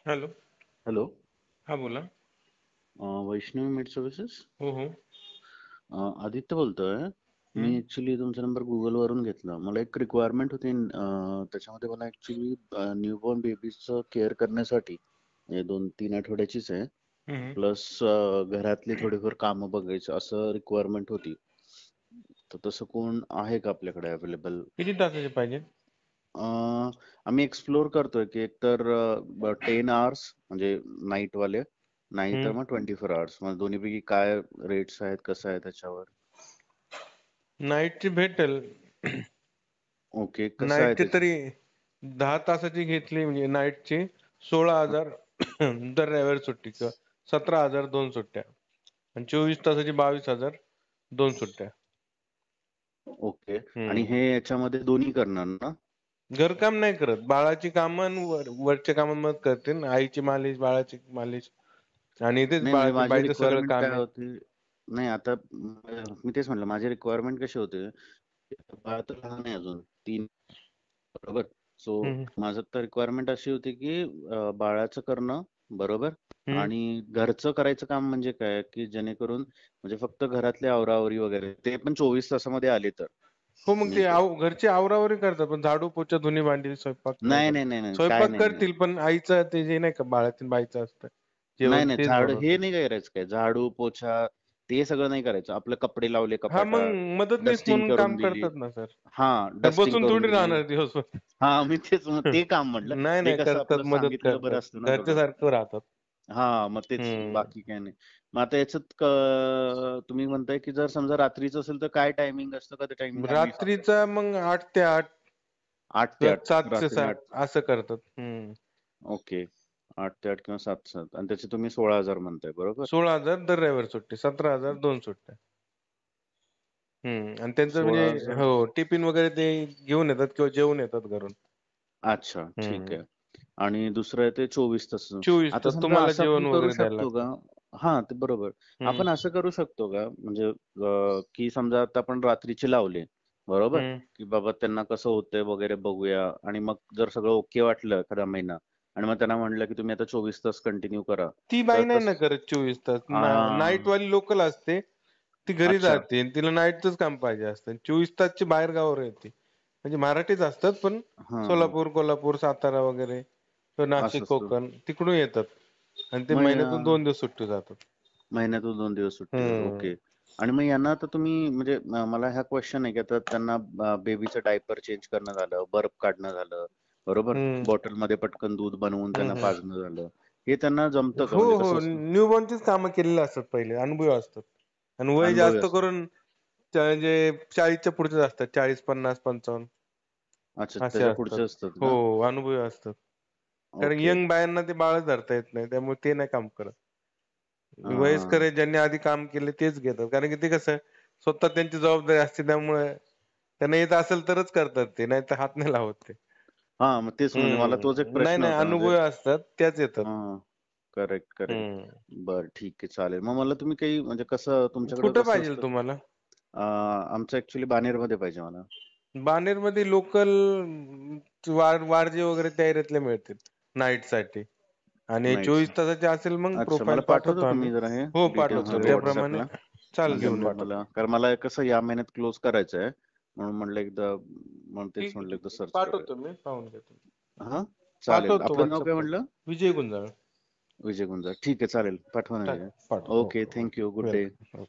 Hello. Hello. हा बोला. Vaishnavi meat services. हो हो. आदित्य बोलतोय. मी हम्म, ऍक्च्युली तुमचा नंबर गुगलवरून घेतला. मला एक रिक्वायरमेंट होती. त्याच्यामध्ये मला ऍक्च्युली न्यूबॉर्न बेबीचं केअर करण्यासाठी म्हणजे 2-3 आठवड्याचीच आहे. हम्म. प्लस घरातली थोडीफार कामं बघायचं असं रिक्वायरमेंट होती. तर तसं कोण आहे का आपल्याकडे अवेलेबल? किती तासाचे पाहिजे? आम्ही एक्सप्लोर करतोय की एकतर 10 आवर्स म्हणजे नाईटवाले, नाही तर हम्म. मग 24 आवर्स. मग दोन्हीपैकी काय रेट्स आहेत, कसं आहे त्याच्यावर? नाईटची भेटेल. ओके, कसं आहे नाईटची त्याचे? तरी 10 तासाची घेतली म्हणजे नाईटची 16,000 दर रविवारी सुट्टी किंवा 17,000 2 सुट्ट्या आणि 24 तासाची 22,000 2 सुट्ट्या. ओके. आणि हम्म. हे याच्यामध्ये दोन्ही करणार ना? घरकाम नाही करत, बाळाची कामं वरच्या कामात मदत करते ना. आईची मालिश, बाळाची मालिश आणि इथेच नाही म्हणजे माझी बाईचं सगळं रिक्वायरमेंट काम काय आहे. होती? नाही आता मी तेच म्हटलं, माझी रिक्वायरमेंट कशी होते, बाळ तर लहान आहे अजून 3, बरोबर. सो हम्म. माझं तर रिक्वायरमेंट अशी होती की बाळाचं करणं, बरोबर. हम्म. आणि घरचं करायचं काम म्हणजे काय की जेणेकरून म्हणजे फक्त घरातले आवराआवरी वगैरे ते पण 24 तासामध्ये आले तर हो, मग मी ते ते. घरची आवरावरी करतात, पण झाडू पोछा धुणी भांडी स्वयंपाक नाही नाही करत. नाही नाही नाही काय स्वयंपाक नाही नाही करतील पण आईचं ते जे नाही का बाळातील बाईचं असतं नाही जेवण नाही तेच झाड हे बनवते. नाही करायचं, काय झाडू पोछा ते सगळं नाही करायचं. आपलं कपडे लावले हा, मग कपाटात, मदतनीस डस्टिंग म्हणून करून काम दिली. करतात ना सर. हा, तर डस्टिंग बसून करून थोडी दिली. राहणार दिवसभर. हा, मी तेच ते काम म्हटलं. नाही ते नाही, कसं करतात, आपलं मदत सांगितलेलं बरं करतात, असतं ना घरच्या थोडं. सारखं राहतात. हा, मग तेच हम्म. बाकी काय नाही. मग आता याच्यात तुम्ही म्हणताय की जर समजा रात्रीचं असेल तर काय टायमिंग असतं, का टायमिंग आम्ही सांगू? रात्रीचा मग 8 ते 8 8 ते किंवा 8 7 ते रात्री 7 8. असं करतात. हम्म. ओके. 8 ते 8 किंवा 7 ते 7 आणि त्याचे तुम्ही 16,000 म्हणताय, बरोबर. 16,000 दर रविवारी सुट्टी, 17,000 2 सुट्ट्या. आणि त्यांचं म्हणजे 16,000. हो, टिफिन वगैरे ते घेऊन येतात किंवा जेवून येतात घरून. अच्छा, ठीक हम्म. आहे. आणि दुसरं आहे ते 24 तास. 24 आता तास समजा तुम्हाला असं आपण जेवण करू वगैरे द्यायला शकतो का? लागतं. हां, ते बरोबर. हम्म. आपण असं करू शकतो का? म्हणजे की समजा आता आपण रात्रीचे लावले, बरोबर? हम्म. की बाबा त्यांना कसं होतंय वगैरे बघूया आणि मग जर सगळं ओके वाटलं एखादा महिना आणि मग त्यांना म्हटलं की तुम्ही आता 24 तास कंटिन्यू करा. ती तर बाई नाही ना तसं करत 24 तास. हां. नाईट वाली लोकल असते. ती घरी अच्छा. जाते आणि तिला नाईटच काम पाहिजे असतं. 24 तासची बाहेर गावावर येते. म्हणजे मराठीच असतात पण हां. सोलापूर, कोल्हापूर, सातारा वगैरे किंवा असं नाशिक, असतं. कोकण तिकडून येतात आणि ते मग महिन्यातून 2 दिवस सुट्टी जातात. महिन्यातून 2 दिवस सुट्टीवर. हम्म. ओके. आणि मग यांना आता तुम्ही म्हणजे मला हा क्वेश्चन आहे की आता त्यांना बेबीचं डायपर चेंज करणं झालं, बर्फ काढणं झालं, बरोबर? हम्म. बॉटलमध्ये पटकन दूध बनवून हम्म. त्यांना हम्म. पाजणं झालं. हे त्यांना जमतं का? हो म्हणजे हो, कसं असतं? न्यूबॉर्नचीच कामं केलेली असतात पहिले, अनुभवी असतात आणि वय अनुभवी जास्त असतात. करून म्हणजे 40च्या पुढचेच असतात. 40, 50, 55 अच्छा, असे त्याच्या असतात. पुढचे असतात हो, का? अनुभवी असतात. कारण ओके. यंग बायांना ते बाळच धरता येत नाही, त्यामुळे ते नाही काम करत. वयस्कर हां. आहे, ज्यांनी आधी काम केले तेच घेतात. कारण की ते कसं स्वतः त्यांची जबाबदारी असते, त्यामुळे त्यांना येत असेल तरच करतात ते, नाही तर हात नाही लावत ते. हां, मग तेच म्हणजे मला तोच एक नाही प्रश्न नाही, होता म्हणजे. अनुभवी असतात त्याच येतात. हां. Correct, correct. हम्म. बरं, ठीक आहे, चालेल. मग मला तुम्ही काही म्हणजे कसं तुमच्याकडे कुठं कसं पाहिजे असतं? तुम्हाला? आमचं ऍक्च्युली बानेरमध्ये पाहिजे मला. बानेरमध्ये लोकल वारजे वगैरे त्या एरियातले मिळतील नाईट साठी. आणि नाईटचं. 24 तासाचे असेल मग अच्छा, मला प्रोफाईल पाठवता पाठवतो आम्ही. तुम्ही जरा हे हो, डिटेल्स पाठवतो मध्ये त्याप्रमाणे. व्हॉट्सअपला? चालेल, म्हणजे घेऊन येतो. मला कारण मला कसं या महिन्यात क्लोज करायचं आहे. म्हणून म्हटलं एकदा तेच ठीक आहे, म्हटलं ठीक एकदा आहे, सर्च करूया. पाठवतो मी, पाहून घेतो. हां, चालेल. पाठवतो आपलं नाव काय व्हॉट्सअप. म्हटलं? विजय गुंजाळ. विजय गुंजाळ. ठीक आहे, चालेल. पाठवा ना. पाठवतो. Okay, okay, thank you. Okay, good day. Welcome.